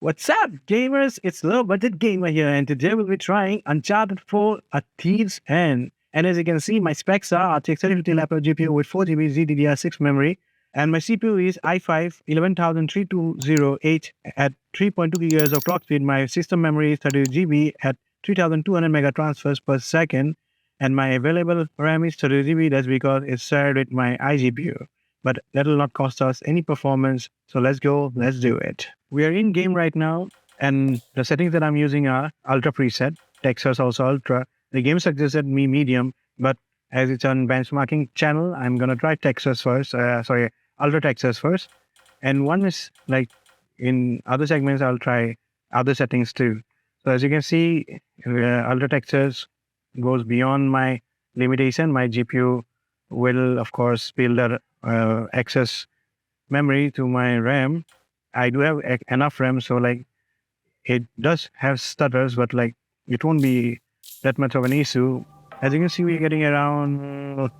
What's up, gamers? It's Low Budget Gamer here, and today we'll be trying Uncharted 4: A Thief's End. And as you can see, my specs are RTX 3050 laptop GPU with 4 GB GDDR6 memory, and my CPU is i5 11320H at 3.2 GHz of clock speed. My system memory is 30 GB at 3200 mega transfers per second, and my available RAM is 30 GB. That's because it's shared with my iGPU. But that will not cost us any performance. So let's go, let's do it. We are in game right now, and the settings that I'm using are Ultra preset, Textures also Ultra. The game suggested me medium, but as it's on benchmarking channel, I'm gonna try Textures first. Ultra Textures first. And one is like in other segments, I'll try other settings too. So as you can see, Ultra Textures goes beyond my limitation. My GPU will, of course, spill the excess memory to my RAM. I do have enough RAM, so like it does have stutters, but like it won't be that much of an issue. As you can see, we're getting around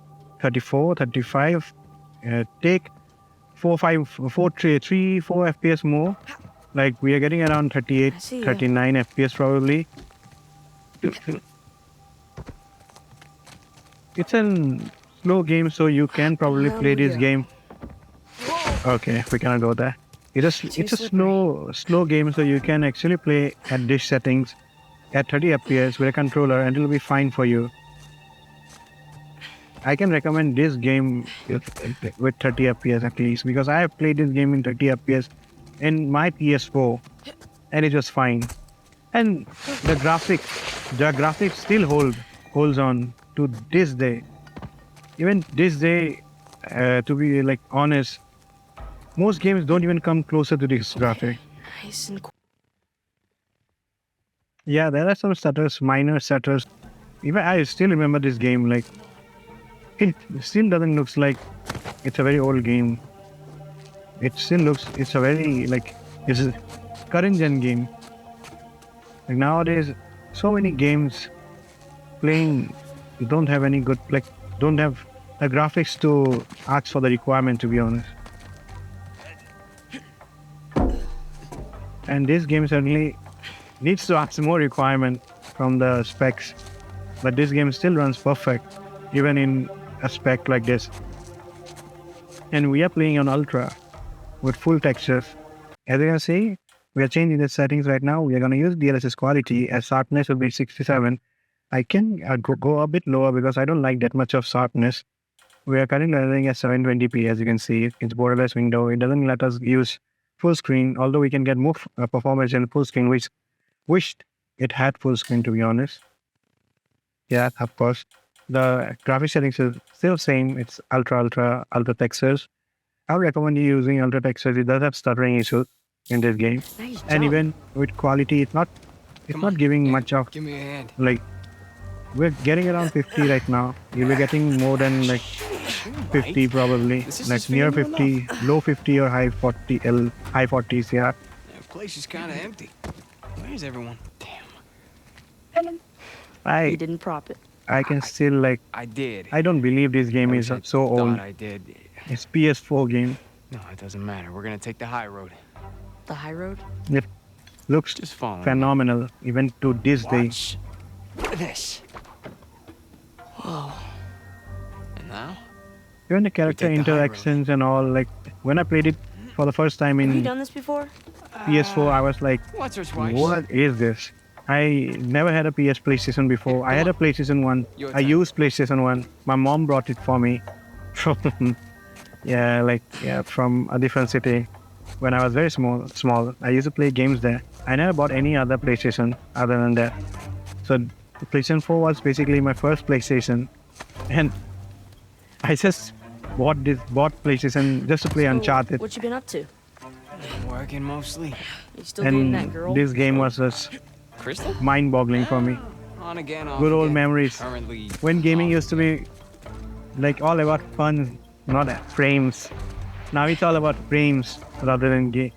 34, 35. Take 4 FPS more. Like we are getting around 38, 39 FPS probably. It's a slow game, so you can probably play this game. Okay, we cannot go there. It's a slow game, so you can actually play at these settings at 30 FPS with a controller, and it'll be fine for you. I can recommend this game with 30 FPS at least, because I have played this game in 30 FPS in my PS4, and it was fine. And the graphics still holds on to this day. Even this day, to be like honest, most games don't even come closer to this graphic. Nice and cool. Yeah, there are some stutters, minor stutters. Even I still remember this game. Like, it still doesn't look like it's a very old game. It still looks, it's a very like, it's a current gen game. Like nowadays, so many games playing don't have any good, like, don't have the graphics to ask for the requirement, to be honest. And this game certainly needs to ask more requirement from the specs, but this game still runs perfect even in a spec like this. And we are playing on Ultra with full textures. As you can see, we are changing the settings right now. We are going to use DLSS quality, as sharpness will be 67. I can go a bit lower because I don't like that much of sharpness. We are currently running at 720p. As you can see, it's borderless window. It doesn't let us use full screen, although we can get more performance in full screen, which wished it had full screen, to be honest. Yeah, of course. The graphic settings is still same. It's ultra textures. I would recommend you using ultra textures. It does have stuttering issues in this game. Nice And job. even with quality, it's not giving much of, Give me a hand. like, we're getting around 50 right now. You'll be getting more than like 50 probably, like near 50, low 50 or high 40, high 40s, yeah. The place is kind of empty. Where's everyone? Damn. You didn't prop it. I can still like, I did. I don't believe this game is so Thought old. I did. It's PS4 game. No, it doesn't matter. We're gonna take the high road. The high road? It looks Just follow me. phenomenal even to this day. Watch this. Whoa. And now? Even the character take the high road. interactions and all, like when I played it for the first time Have you in done this before? PS4, I was like, Once or twice. what is this? I never had a PlayStation before. I had a PlayStation 1. Your I turn. used PlayStation 1. My mom brought it for me from, from a different city. When I was very small, I used to play games there. I never bought any other PlayStation other than that. So the PlayStation 4 was basically my first PlayStation. And I just bought PlayStation just to play Uncharted. What you been up to? Working mostly. You still dating that And girl? this game was just Crystal? mind-boggling for me. On again, off Good old again. memories. Currently. When gaming used to be like all about fun, not frames. Now it's all about frames rather than the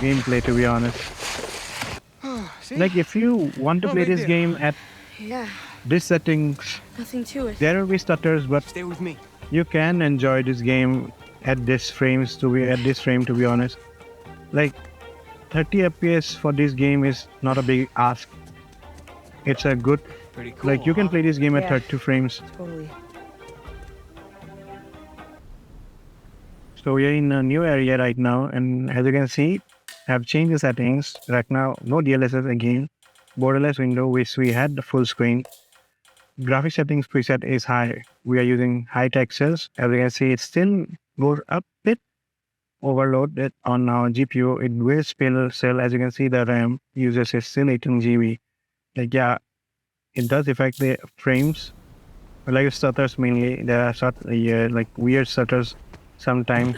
gameplay, to be honest. See? Like if you want to No play big this deal. game at Yeah, this settings, nothing to it. there will be stutters, but Stay with me. you can enjoy this game at this frame, to be honest. Like 30 FPS for this game is not a big ask. It's a good, Pretty cool. like you can play this game at Yeah. 32 frames. Totally. So we are in a new area right now, and as you can see, I've changed the settings. Right now, no DLSS again. Borderless window, which we had the full screen. Graphic settings preset is high. We are using high textures. As you can see, it still goes up bit. Overloaded on our GPU. It will still, as you can see, the RAM uses is still 18 GB. Like yeah, it does affect the frames. But like stutters mainly. There are like weird stutters sometimes.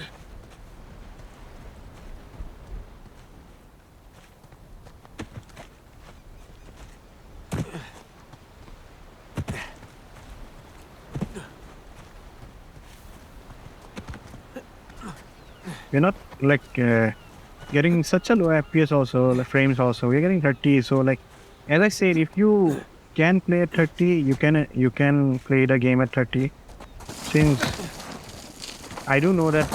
We're not like getting such a low FPS also, like frames also. We're getting 30. So like as I said, if you can play at 30, you can play the game at 30. Since I do know that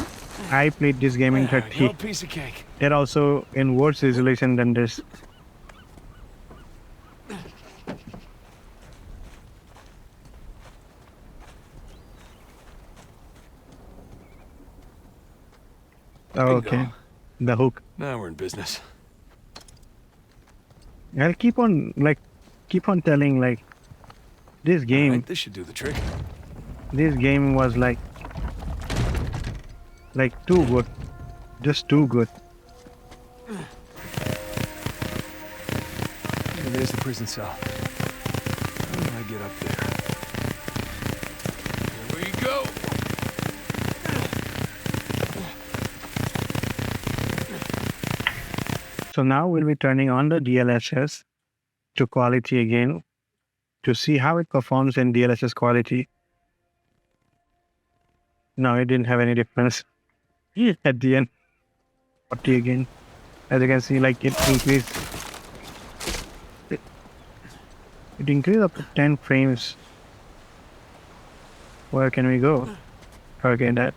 I played this game in 30. No piece of cake. They're also in worse resolution than this. Oh, okay. Bingo. The hook. Now we're in business. I'll keep on telling like this game. Alright, this should do the trick. This game was like too good. Just too good. There's the prison cell. How do I get up there? Here we go. So now we'll be turning on the DLSS to quality again to see how it performs in DLSS quality. No, it didn't have any difference at the end. 40 again. As you can see, like it increased. It increased up to 10 frames. Where can we go? Okay, that.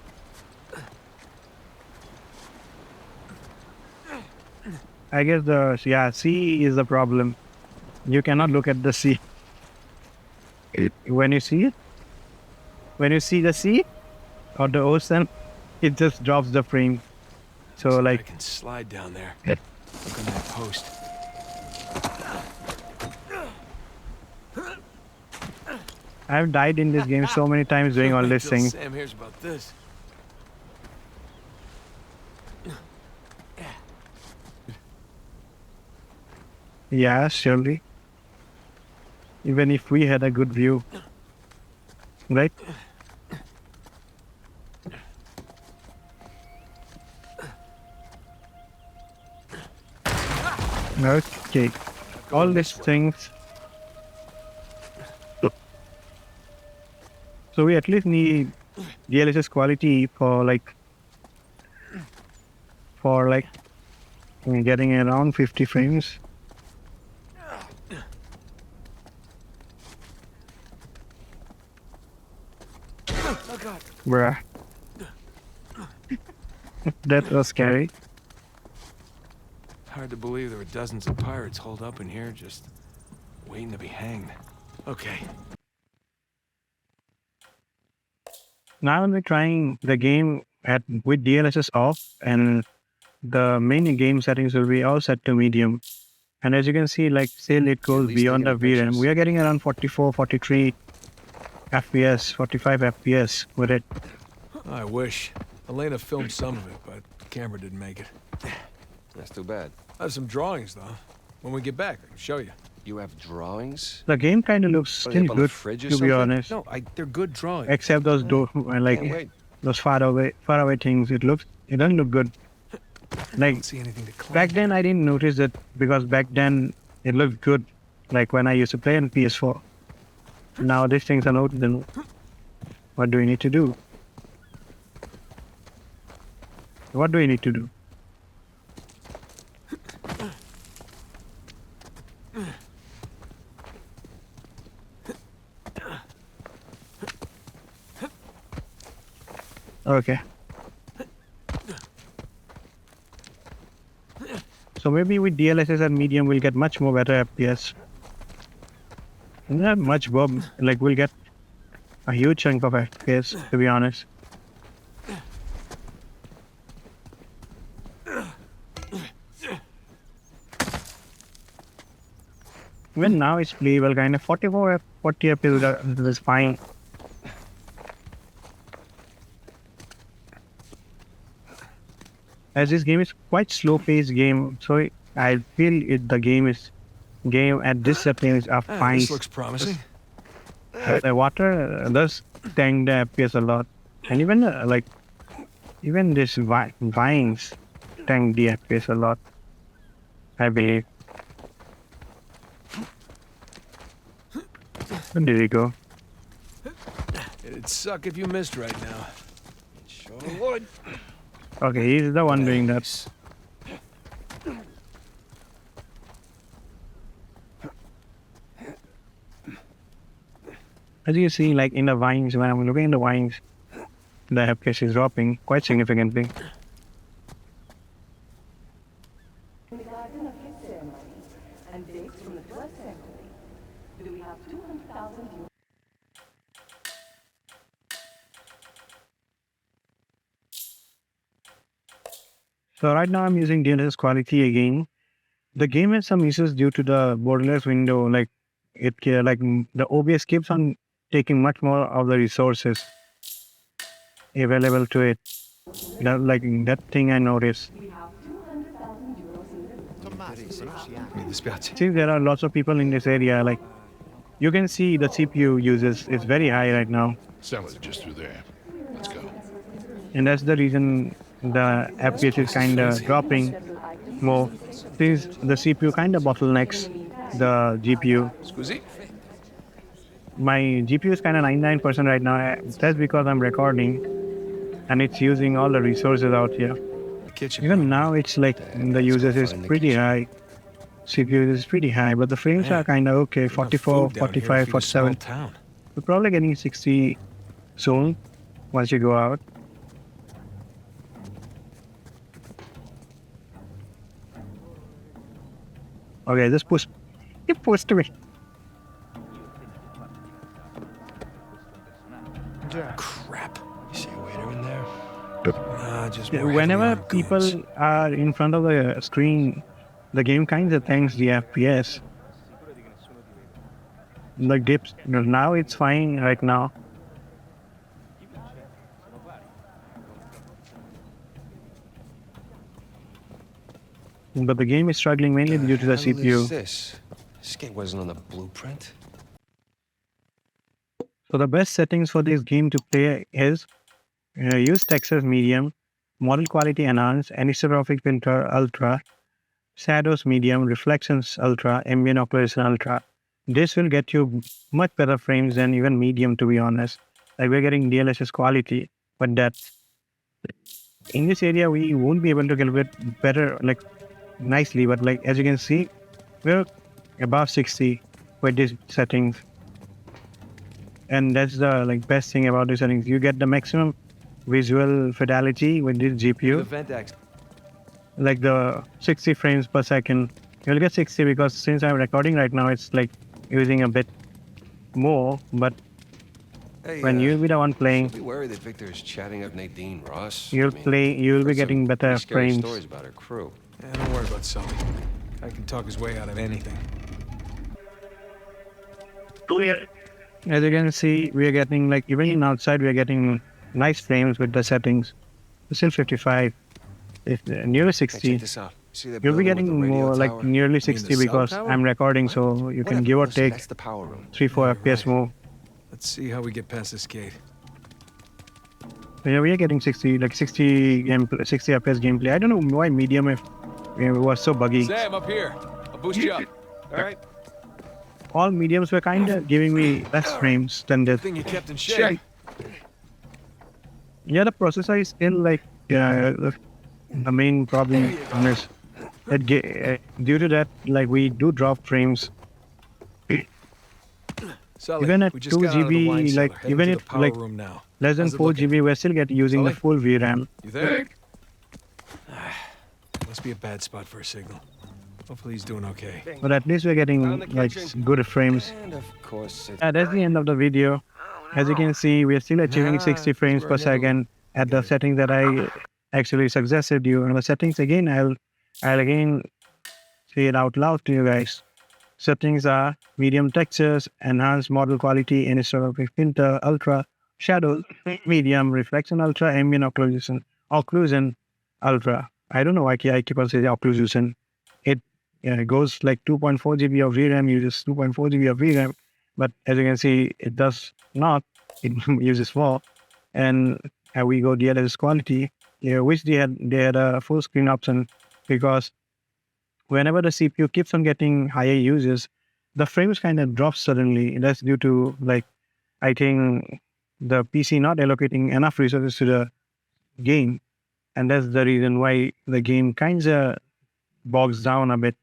I guess C is the problem. You cannot look at the C. When you see it, when you see the C or the ocean, it just drops the frame. So I like, can slide down there. Yeah. Look on that post. I've died in this game so many times doing all Wait these till things. Sam hears about this. Yeah, surely. Even if we had a good view, right? Okay, all these things. So we at least need DLSS quality for getting around 50 frames. Oh God. Bruh. That was scary. Hard to believe there were dozens of pirates holed up in here, just waiting to be hanged. Okay. Now we're trying the game with DLSS off, and the main game settings will be all set to medium. And as you can see, like still it goes least beyond the taking VRAM. pictures. We are getting around 44, 43 FPS, 45 FPS with it. I wish. Elena filmed some of it, but the camera didn't make it. That's too bad. I have some drawings, though. When we get back, I can show you. You have drawings? The game kind of looks What, are they still up on the good, fridge or to be something? honest. No, they're good drawings. Except those like Can't wait. those far away things. It doesn't look good. I Like don't see anything to claim. back then, I didn't notice it because back then it looked good. Like when I used to play on PS4. Now these things are not. Then what do we need to do? What do we need to do? Okay. So maybe with DLSS and medium, we'll get much more better FPS. Not much more, like we'll get a huge chunk of FPS, to be honest. Even now it's playable, kind of 40 FPS is fine. As this game is quite slow-paced game, so I feel the game at this settings are fine. This looks promising. The water does tank the FPS a lot, and even even this vines tank the FPS a lot, I believe. Where did he go? It'd suck if you missed right now. Sure would. Okay, he's the one doing that. Nice. As you see, like in the vines, when I'm looking in the vines, the FPS is dropping quite significantly. In the garden of his ceremony and dates from the 12th century, do we have 200,000 euros? So right now I'm using DLSS quality again. The game has some issues due to the borderless window. Like the OBS keeps on taking much more of the resources available to it. That thing I noticed. We have 200,000 euros in the Since there are lots of people in this area, like you can see the CPU uses is very high right now, Cellar's just through there. Let's go. and that's the reason the FPS is kind of dropping more. Since the CPU kind of bottlenecks the GPU. Squeezy. My GPU is kind of 99% right now. That's because I'm recording, and it's using all the resources out here. The kitchen. Even now, it's like the usage is pretty high. CPU is pretty high, but the frames are kind of okay. 44, 45, 47. Town. We're probably getting 60 soon once you go out. Okay, just push. You pushed me. Crap. You see a waiter in there? Nah, just more Whenever heavily armed people goons. are in front of the screen, the game kind of thanks the FPS. Like dips. Now it's fine right now. But the game is struggling mainly due to the How CPU. is this? This game wasn't on the blueprint. So the best settings for this game to play is use Texas Medium, Model Quality Enhanced, Anisotrophic Filter Ultra, Shadows Medium, Reflections Ultra, Ambient Occlusion Ultra. This will get you much better frames than even Medium, to be honest. Like we're getting DLSS quality, but that's in this area we won't be able to get a bit better, like nicely. But like as you can see, we're above 60 with these settings. And that's the best thing about the settings. You get the maximum visual fidelity with this The GPU, vent access. like the 60 frames per second. You'll get 60 because since I'm recording right now, it's like using a bit more. But Hey, when you'll be the one playing, be worried that Victor is chatting up Nadine Ross. you'll be heard getting some better pretty scary frames. stories about her crew. Yeah, don't worry about Sully. I can talk his way out of anything. As you can see, we are getting even outside, we are getting nice frames with the settings. It's still 55. It's nearly Hey, 60. check this out. See that You'll be building with getting the radio more tower? nearly the 60 cell because tower? I'm recording, so you can Whatever. give or Listen, take That's the power room. 3-4 Yeah, FPS right. more. Let's see how we get past this gate. So yeah, we are getting 60 FPS gameplay. I don't know why medium was so buggy. Sam, up here. I'll boost you up. All right. All mediums were kind of giving me less frames than this. Thing you kept in shape. Yeah, the processor is still the main problem on this. Due to that, we do drop frames. Sully, Even at we just 2 got out of the wine GB, cellar. like, Heading even to if, the power room now. Less than How's it 4 looking? GB, we're still using the Sully? full VRAM. You there? Must be a bad spot for a signal. Hopefully he's doing okay. but at least we're getting Found the like kitchen. good frames. And of course, it's That's the end of the video. As you can see, we are still achieving 60 frames per second at the setting that I actually suggested you. And the settings again, I'll again say it out loud to you guys. Settings are medium textures, enhanced model quality, anisotropic filter, ultra shadows, medium reflection, ultra ambient occlusion, ultra. I don't know why I keep on saying occlusion. It goes like 2.4 GB of VRAM, uses 2.4 GB of VRAM, but as you can see, it does not. It uses more. And we go DLSS quality. Yeah, wish they had a full screen option, because whenever the CPU keeps on getting higher uses, the frames kind of drop suddenly. That's due to, like, I think the PC not allocating enough resources to the game. And that's the reason why the game kind of bogs down a bit.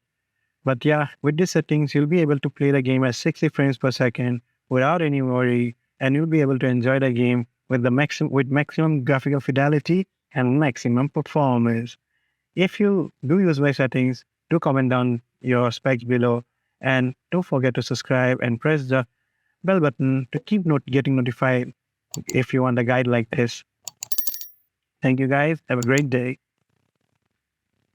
But yeah, with these settings, you'll be able to play the game at 60 frames per second without any worry, and you'll be able to enjoy the game with maximum graphical fidelity and maximum performance. If you do use my settings, do comment down your specs below, and don't forget to subscribe and press the bell button to keep getting notified if you want a guide like this. Thank you guys. Have a great day.